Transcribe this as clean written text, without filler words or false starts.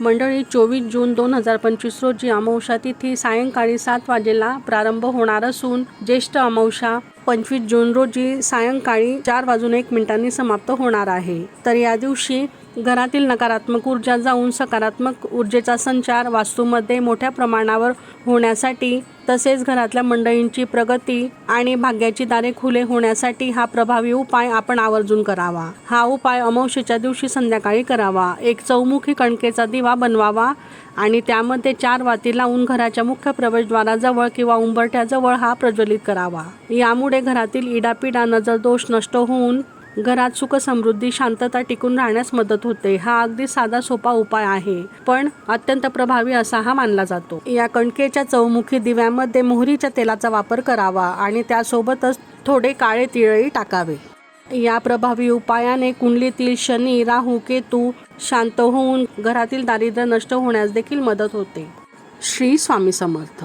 मंडळी 24 जून 2025 रोजी अमावस्या तिथी सायंकाळी 7 वाजेला प्रारंभ होणार असून ज्येष्ठ अमावस्या 25 जून रोजी सायंकाळी 4:01 समाप्त होणार आहे। तर या दिवशी घरातील नकारात्मक ऊर्जा जाऊन सकारात्मक ऊर्जेचा संचार वास्तूमध्ये मोठ्या प्रमाणावर होण्यासाठी तसेच घरातल्या मंडळींची प्रगती आणि भाग्याची दारे खुले होण्यासाठी हा प्रभावी उपाय आपण आवर्जून करावा। हा उपाय अमावस्येच्या दिवशी संध्याकाळी करावा। एक चौमुखी कणकेचा दिवा बनवावा आणि त्यामध्ये 4 वाती लावून घराच्या मुख्य प्रवेशद्वाराजवळ किंवा उंबरठ्याजवळ हा प्रज्वलित करावा। यामुळे घरातील इडापिडा नजर दोष नष्ट होऊन घरात सुख समृद्धी शांतता टिकून राहण्यास मदत होते। हा अगदी साधा सोपा उपाय आहे पण अत्यंत प्रभावी असा हा मानला जातो। या कणकेच्या चौमुखी दिव्यामध्ये मोहरीच्या तेलाचा वापर करावा आणि त्यासोबतच थोडे काळे तिळही टाकावे। या प्रभावी उपायाने कुंडलीतील शनी राहू केतू शांत होऊन घरातील दारिद्र्य नष्ट होण्यास देखील मदत होते। श्री स्वामी समर्थ।